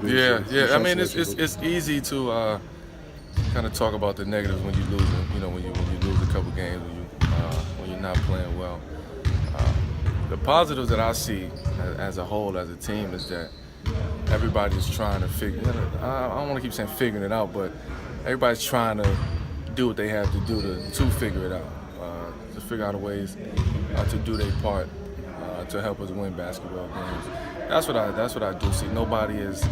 be. Yeah, So yeah. I mean, it's easy to kind of talk about the negatives when you lose. You know, when you lose a couple games, when you're not playing well. The positives that I see as a whole, as a team, is that everybody's trying to figure. I don't want to keep saying figuring it out, but everybody's trying to do what they have to do to figure it out, to figure out ways to do their part to help us win basketball games. That's what I do see. Nobody is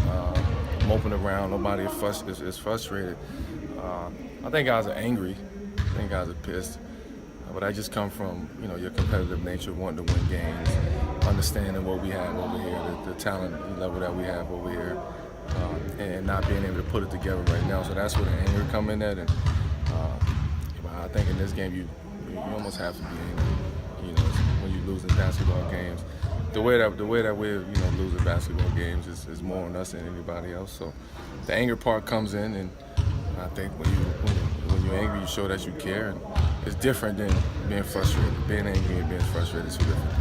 moping around. Nobody is frustrated. I think guys are angry. I think guys are pissed. But I just come from, your competitive nature, wanting to win games, understanding what we have over here, the talent level that we have over here, and not being able to put it together right now. So that's where the anger come in at. And I think in this game, you almost have to be angry. When you lose in basketball games, the way that we're losing basketball games is more on us than anybody else. So the anger part comes in, and I think when you're angry, you show that you care. And it's different than being frustrated. Being angry and being frustrated is two different.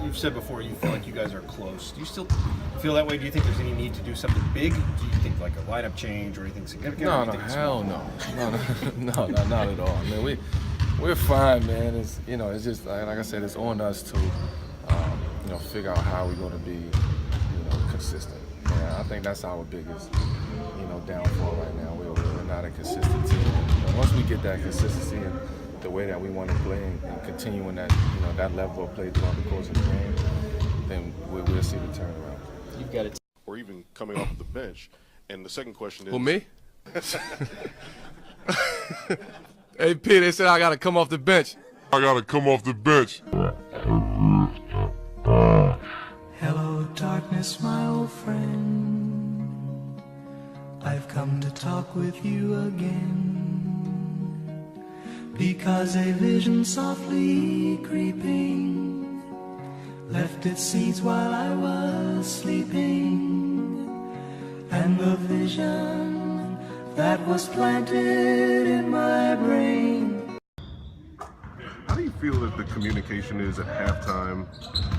You've said before you feel like you guys are close. Do you still feel that way? Do you think there's any need to do something big? Do you think like a lineup change or anything significant? No, hell no, not at all. I mean, we're fine, man. It's just like I said, it's on us to figure out how we're going to be consistent. Yeah, I think that's our biggest downfall right now. We're not a consistent team. Once we get that consistency and the way that we want to play and continuing that that level of play throughout the course of the game, then we'll see the turnaround. You've got it. Or even coming off the bench. And the second question is... Who, me? Hey, P, they said I got to come off the bench. I come off the bench. Hello, darkness, my old friend. I've come to talk with you again. Because a vision softly creeping left its seeds while I was sleeping. And the vision that was planted in my brain. How do you feel that the communication is at halftime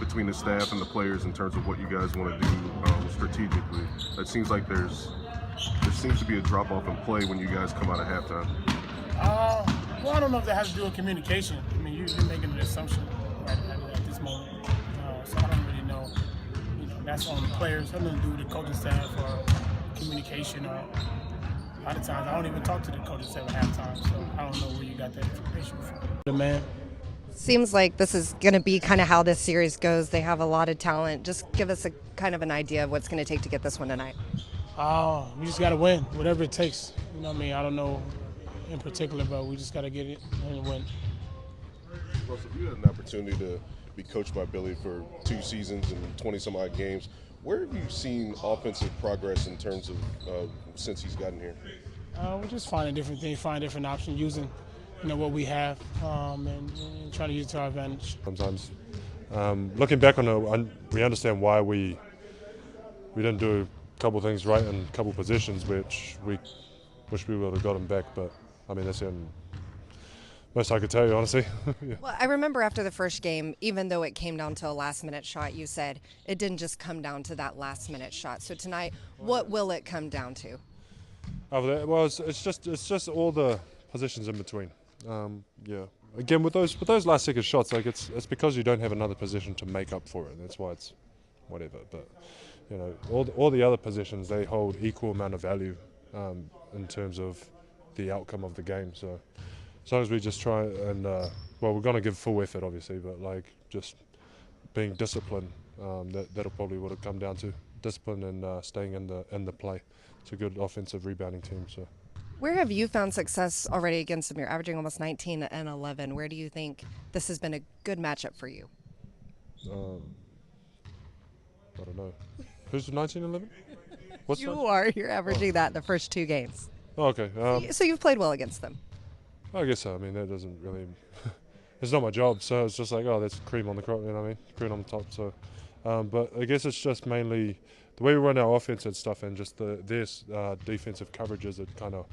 between the staff and the players in terms of what you guys want to do strategically? It seems like there seems to be a drop-off in play when you guys come out of halftime. Well, I don't know if that has to do with communication. I mean, you're making an assumption at this moment. So I don't really know. That's on the players. Something to do with the coaching staff or communication. Or a lot of times, I don't even talk to the coaching staff at halftime. So I don't know where you got that information from. The man. Seems like this is going to be kind of how this series goes. They have a lot of talent. Just give us a kind of an idea of what's going to take to get this one tonight. We just got to win, whatever it takes. You know what I mean? I don't know in particular, but we just got to get it and win. Russell, you had an opportunity to be coached by Billy for 2 seasons and 20-some-odd games. Where have you seen offensive progress in terms of since he's gotten here? We're just finding different things, finding different options, using what we have and trying to use it to our advantage. Sometimes, looking back on it, we understand why we didn't do a couple things right in a couple positions, which we wish we would have got them back. But I mean, that's the most I could tell you, honestly. Yeah. Well, I remember after the first game, even though it came down to a last-minute shot, you said it didn't just come down to that last-minute shot. So tonight, what will it come down to? Well, it's just all the positions in between. Yeah. Again, with those last-second shots, like it's because you don't have another position to make up for it. That's why it's whatever. But all the other positions, they hold equal amount of value in terms of the outcome of the game. So as long as we just try and we're going to give full effort, obviously, but like just being disciplined, that'll probably what it come down to. Discipline and staying in the play. It's a good offensive rebounding team. So. Where have you found success already against them? You're averaging almost 19 and 11. Where do you think this has been a good matchup for you? I don't know. Who's 19 and 11? What's You that? are. You're averaging that in the first 2 games. Oh, okay. So you've played well against them. I guess so. I mean, that doesn't really... it's not my job, so it's just like, oh, that's cream on the crop, you know what I mean? Cream on the top, so... but I guess it's just mainly the way we run our offense and stuff, and just their defensive coverages that kind of...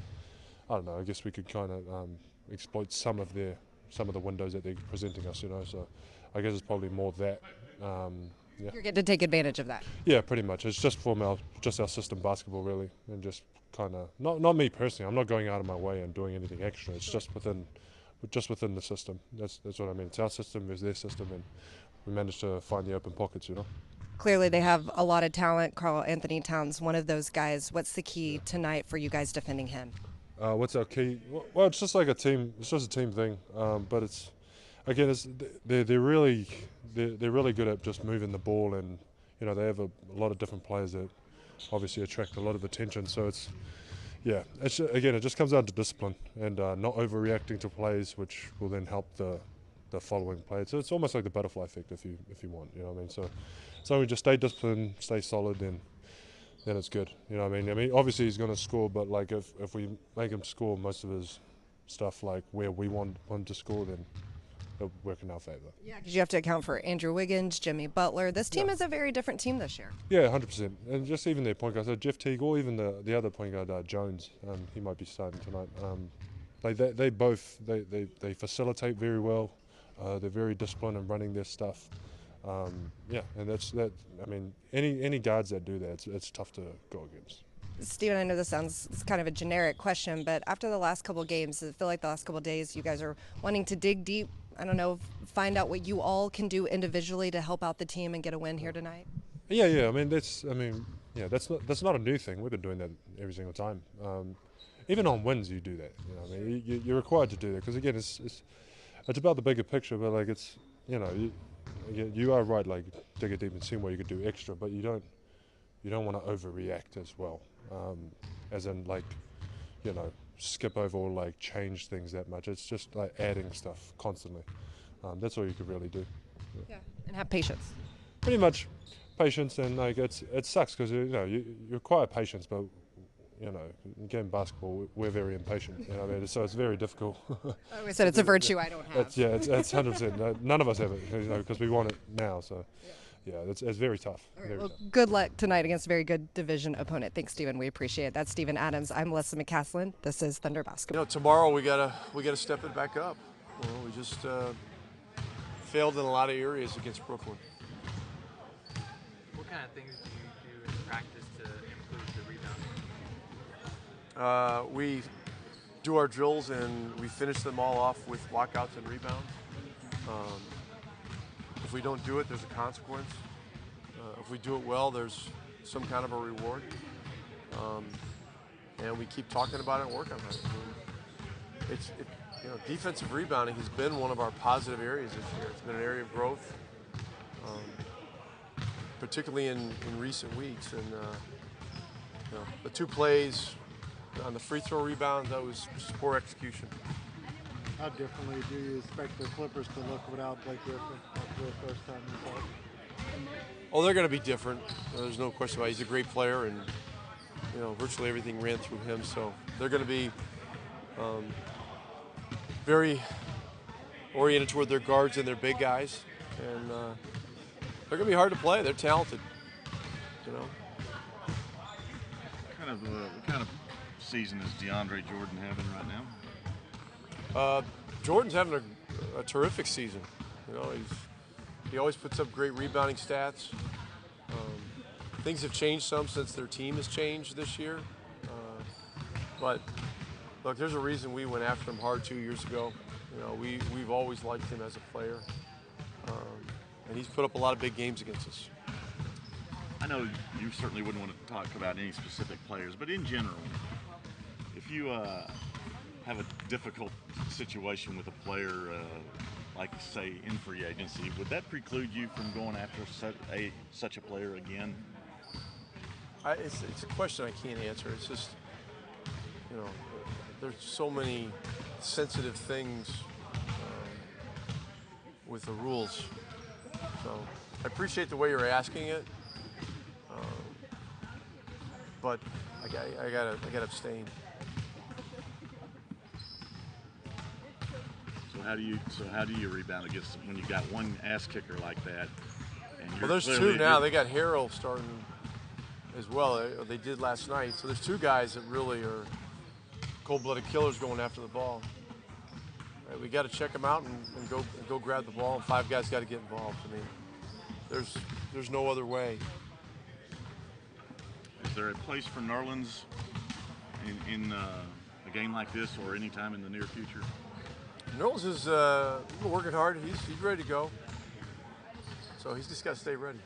I don't know, I guess we could kind of exploit some of the windows that they're presenting us, So I guess it's probably more that yeah. You're getting to take advantage of that. Yeah, pretty much. It's just our system basketball really, and just kind of not me personally. I'm not going out of my way and doing anything extra. It's just within the system. That's what I mean. It's our system versus their system, and we managed to find the open pockets. Clearly, they have a lot of talent. Karl Anthony Towns, one of those guys. What's the key tonight for you guys defending him? What's our key? Well, it's just like a team. It's just a team thing. But it's again, they're really good at just moving the ball, and they have a lot of different players that obviously attract a lot of attention. So it's it just comes down to discipline and not overreacting to plays, which will then help the following play. So it's almost like the butterfly effect, if you want. You know what I mean? So we just stay disciplined, stay solid, and then it's good. You know what I mean? I mean, obviously he's going to score, but like if we make him score most of his stuff like where we want him to score, then it'll work in our favor. Yeah, because you have to account for Andrew Wiggins, Jimmy Butler. This team is a very different team this year. Yeah, 100%. And just even their point guard, so Jeff Teague, or even the other point guard, Jones, he might be starting tonight. They both facilitate very well. They're very disciplined in running their stuff. And that's that. I mean, any guards that do that, it's tough to go against. Steven, I know this sounds kind of a generic question, but after the last couple of games, I feel like the last couple of days, you guys are wanting to dig deep. I don't know, find out what you all can do individually to help out the team and get a win here tonight. Yeah. I mean, that's not a new thing. We've been doing that every single time. Even on wins, you do that. I mean, you're required to do that because again, it's about the bigger picture. But like you are right. Like dig it deep and see what you could do extra, but you don't want to overreact as well. As in like skip over or like change things that much. It's just like adding stuff constantly. That's all you could really do. Yeah, and have patience. Pretty much patience, and like it sucks because you require patience, but again, basketball, we're very impatient. So it's very difficult. I always said it's a virtue I don't have. It's 100%. None of us have it, because we want it now. So yeah, it's very tough. All right, good luck tonight against a very good division opponent. Thanks, Steven. We appreciate it. That's Steven Adams. I'm Melissa McCaslin. This is Thunder Basketball. Tomorrow we gotta step it back up. We just failed in a lot of areas against Brooklyn. What kind of things do you do in practice to improve the rebound? We do our drills and we finish them all off with walkouts and rebounds. If we don't do it, there's a consequence. If we do it well, there's some kind of a reward. And we keep talking about it and work on it. Defensive rebounding has been one of our positive areas this year. It's been an area of growth, particularly in recent weeks. And the two plays on the free throw rebound, that was just poor execution. How differently do you expect the Clippers to look without Blake Griffin after the first time inside? Oh, they're going to be different. There's no question about it. He's a great player, and virtually everything ran through him. So they're going to be very oriented toward their guards and their big guys, and they're going to be hard to play. They're talented. What kind of season is DeAndre Jordan having right now? Jordan's having a terrific season. He always puts up great rebounding stats. Things have changed some since their team has changed this year. But look, there's a reason we went after him hard 2 years ago. We've always liked him as a player, and he's put up a lot of big games against us. I know you certainly wouldn't want to talk about any specific players, but in general, if you have a difficult situation with a player, like say in free agency, would that preclude you from going after such a player again? It's a question I can't answer. It's just, there's so many sensitive things with the rules. So I appreciate the way you're asking it, but I gotta abstain. So how do you rebound against when you got one ass kicker like that? And Well, there's two now. They got Harrell starting as well. They did last night. So there's two guys that really are cold-blooded killers going after the ball. Right, we got to check them out and go grab the ball. And five guys got to get involved. I mean, there's no other way. Is there a place for Nerlens in a game like this or any time in the near future? Knowles is working hard. He's ready to go. So he's just got to stay ready.